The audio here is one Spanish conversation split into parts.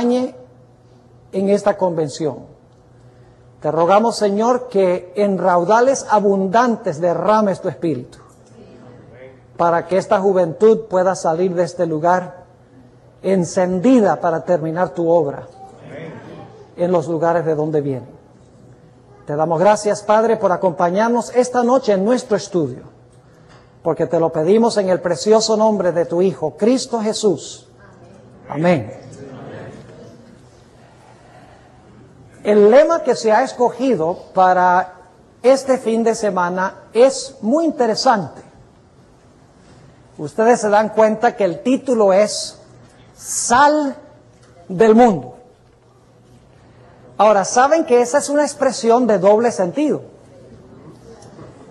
en esta convención. Te rogamos, Señor, que en raudales abundantes derrames tu espíritu para que esta juventud pueda salir de este lugar encendida para terminar tu obra en los lugares de donde vienen. Te damos gracias, Padre, por acompañarnos esta noche en nuestro estudio, porque te lo pedimos en el precioso nombre de tu Hijo, Cristo Jesús. Amén. El lema que se ha escogido para este fin de semana es muy interesante. Ustedes se dan cuenta que el título es Sal del Mundo. Ahora, saben que esa es una expresión de doble sentido.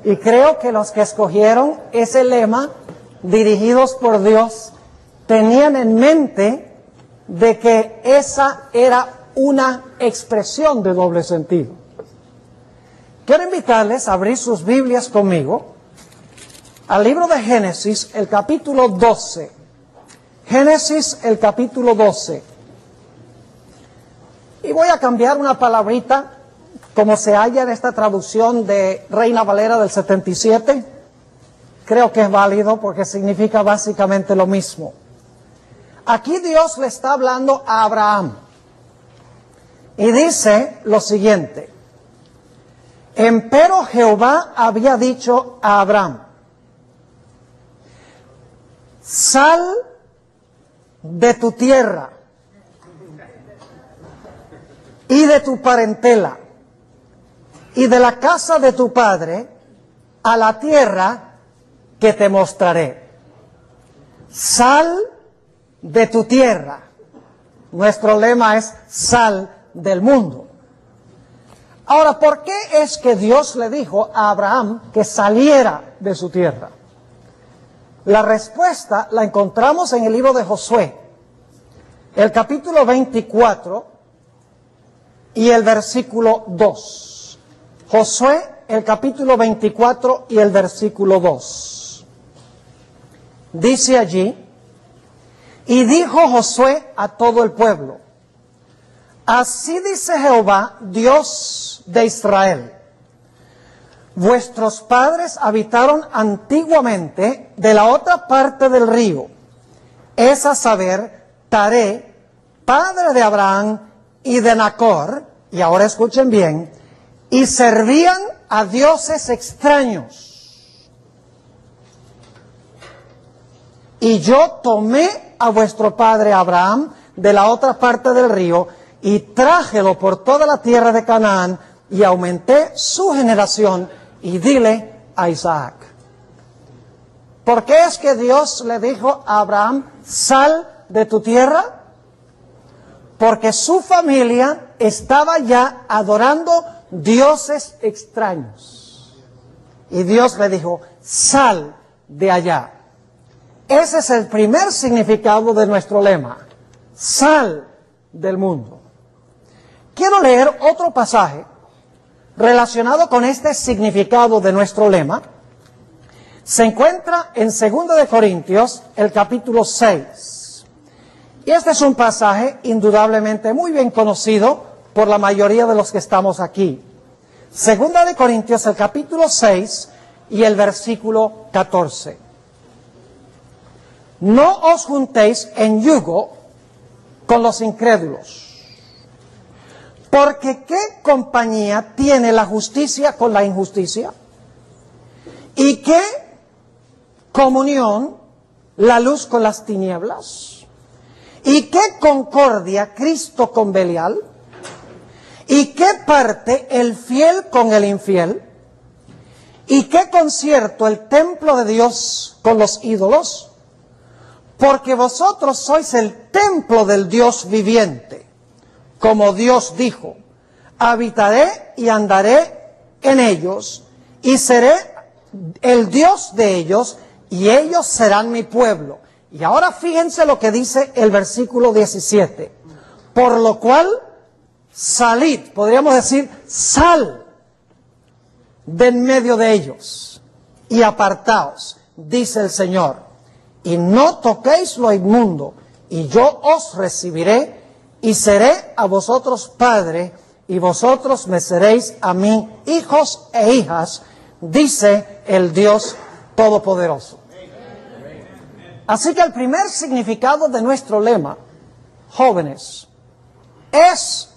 Y creo que los que escogieron ese lema, dirigidos por Dios, tenían en mente de que esa era una expresión de doble sentido. Quiero invitarles a abrir sus Biblias conmigo al libro de Génesis, el capítulo 12. Génesis, el capítulo 12. Y voy a cambiar una palabrita, como se halla en esta traducción de Reina Valera del 77. Creo que es válido porque significa básicamente lo mismo. Aquí Dios le está hablando a Abraham. Y dice lo siguiente: empero Jehová había dicho a Abraham, sal de tu tierra y de tu parentela y de la casa de tu padre a la tierra que te mostraré. Sal de tu tierra. Nuestro lema es sal del mundo. Ahora, ¿por qué es que Dios le dijo a Abraham que saliera de su tierra? La respuesta la encontramos en el libro de Josué, el capítulo 24 y el versículo 2. Josué, el capítulo 24 y el versículo 2. Dice allí: y dijo Josué a todo el pueblo, así dice Jehová, Dios de Israel, vuestros padres habitaron antiguamente de la otra parte del río, es a saber, Taré, padre de Abraham y de Nacor, y ahora escuchen bien, y servían a dioses extraños. Y yo tomé a vuestro padre Abraham de la otra parte del río, y trájelo por toda la tierra de Canaán, y aumenté su generación, y dile a Isaac. ¿Por qué es que Dios le dijo a Abraham, sal de tu tierra? Porque su familia estaba ya adorando dioses extraños. Y Dios le dijo, sal de allá. Ese es el primer significado de nuestro lema, sal del mundo. Quiero leer otro pasaje relacionado con este significado de nuestro lema. Se encuentra en 2 de Corintios, el capítulo 6. Y este es un pasaje indudablemente muy bien conocido por la mayoría de los que estamos aquí. 2 de Corintios, el capítulo 6 y el versículo 14. No os juntéis en yugo con los incrédulos. Porque ¿qué compañía tiene la justicia con la injusticia? ¿Y qué comunión la luz con las tinieblas? ¿Y qué concordia Cristo con Belial? ¿Y qué parte el fiel con el infiel? ¿Y qué concierto el templo de Dios con los ídolos? Porque vosotros sois el templo del Dios viviente. Como Dios dijo, habitaré y andaré en ellos, y seré el Dios de ellos, y ellos serán mi pueblo. Y ahora fíjense lo que dice el versículo 17. Por lo cual, salid, podríamos decir, sal de en medio de ellos, y apartaos, dice el Señor, y no toquéis lo inmundo, y yo os recibiré, y seré a vosotros padre, y vosotros me seréis a mí hijos e hijas, dice el Dios Todopoderoso. Así que el primer significado de nuestro lema, jóvenes, es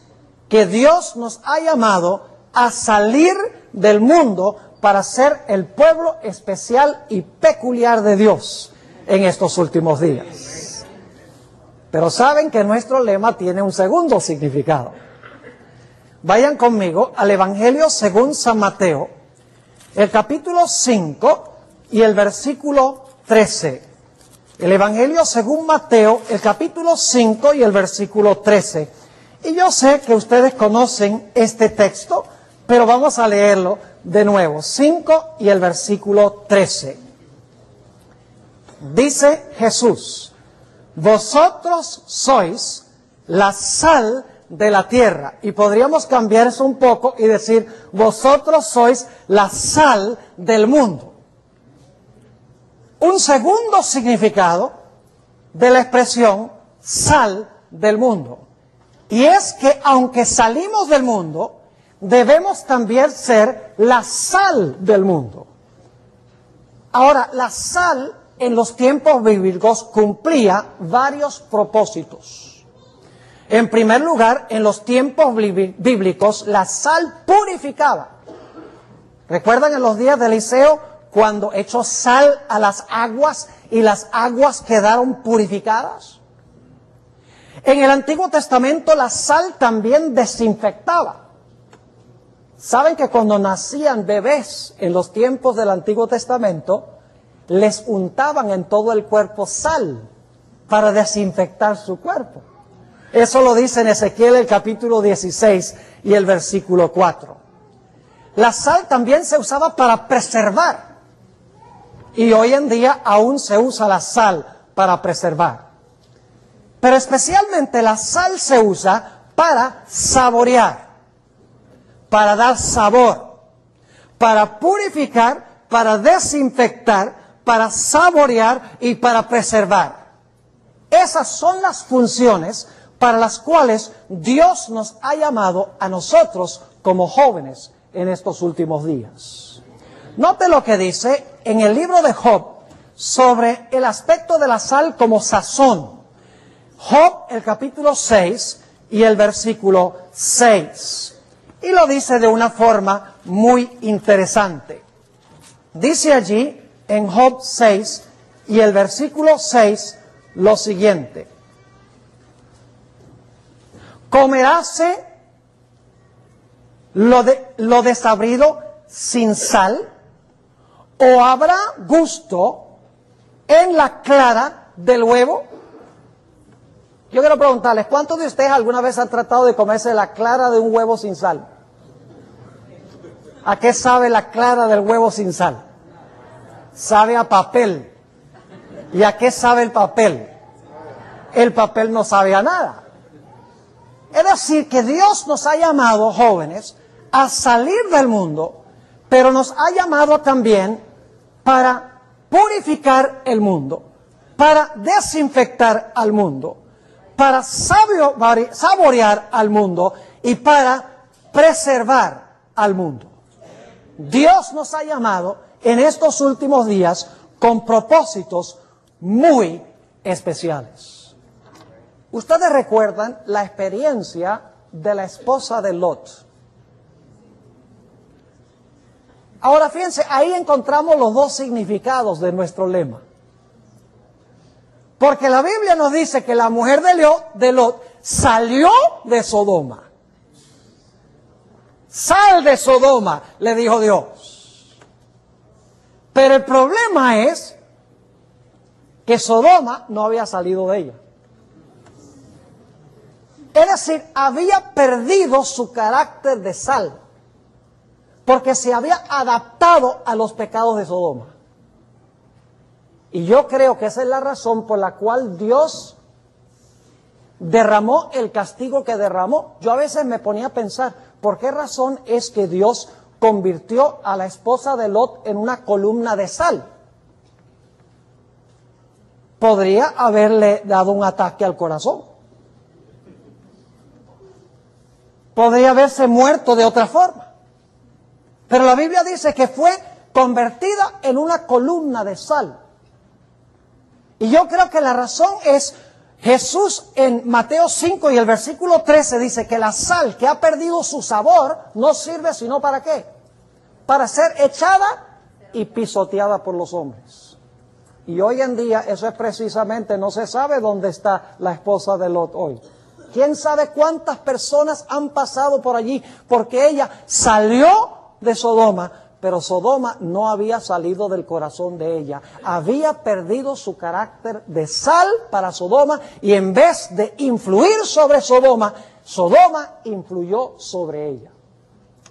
que Dios nos ha llamado a salir del mundo para ser el pueblo especial y peculiar de Dios en estos últimos días. Pero saben que nuestro lema tiene un segundo significado. Vayan conmigo al Evangelio según San Mateo, el capítulo 5 y el versículo 13. El Evangelio según Mateo, el capítulo 5 y el versículo 13. Y yo sé que ustedes conocen este texto, pero vamos a leerlo de nuevo. 5 y el versículo 13. Dice Jesús: vosotros sois la sal de la tierra. Y podríamos cambiar eso un poco y decir: vosotros sois la sal del mundo. Un segundo significado de la expresión sal del mundo. Y es que aunque salimos del mundo, debemos también ser la sal del mundo. Ahora, la sal en los tiempos bíblicos cumplía varios propósitos. En primer lugar, en los tiempos bíblicos, la sal purificaba. ¿Recuerdan en los días de Eliseo cuando echó sal a las aguas y las aguas quedaron purificadas? En el Antiguo Testamento la sal también desinfectaba. ¿Saben que cuando nacían bebés en los tiempos del Antiguo Testamento, les untaban en todo el cuerpo sal para desinfectar su cuerpo? Eso lo dice en Ezequiel el capítulo 16 y el versículo 4. La sal también se usaba para preservar. Y hoy en día aún se usa la sal para preservar. Pero especialmente la sal se usa para saborear, para dar sabor, para purificar, para desinfectar, para saborear y para preservar. Esas son las funciones para las cuales Dios nos ha llamado a nosotros como jóvenes en estos últimos días. Note lo que dice en el libro de Job sobre el aspecto de la sal como sazón. Job, el capítulo 6 y el versículo 6. Y lo dice de una forma muy interesante. Dice allí en Job 6 y el versículo 6 lo siguiente: ¿comeráse lo desabrido sin sal? ¿O habrá gusto en la clara del huevo? Yo quiero preguntarles, ¿cuántos de ustedes alguna vez han tratado de comerse la clara de un huevo sin sal? ¿A qué sabe la clara del huevo sin sal? Sabe a papel. ¿Y a qué sabe el papel? El papel no sabe a nada. Es decir, que Dios nos ha llamado, jóvenes, a salir del mundo, pero nos ha llamado también para purificar el mundo, para desinfectar al mundo, para saborear al mundo y para preservar al mundo. Dios nos ha llamado en estos últimos días con propósitos muy especiales. Ustedes recuerdan la experiencia de la esposa de Lot. Ahora fíjense, ahí encontramos los dos significados de nuestro lema. Porque la Biblia nos dice que la mujer de Lot salió de Sodoma. Sal de Sodoma, le dijo Dios. Pero el problema es que Sodoma no había salido de ella. Es decir, había perdido su carácter de sal, porque se había adaptado a los pecados de Sodoma. Y yo creo que esa es la razón por la cual Dios derramó el castigo que derramó. Yo a veces me ponía a pensar, ¿por qué razón es que Dios convirtió a la esposa de Lot en una columna de sal? Podría haberle dado un ataque al corazón. podría haberse muerto de otra forma. Pero la Biblia dice que fue convertida en una columna de sal. Y yo creo que la razón es, Jesús en Mateo 5 y el versículo 13 dice que la sal que ha perdido su sabor no sirve sino ¿para qué? Para ser echada y pisoteada por los hombres. Y hoy en día eso es precisamente, no se sabe dónde está la esposa de Lot hoy. ¿Quién sabe cuántas personas han pasado por allí? Porque ella salió de Sodoma, pero Sodoma no había salido del corazón de ella. Había perdido su carácter de sal para Sodoma y en vez de influir sobre Sodoma, Sodoma influyó sobre ella.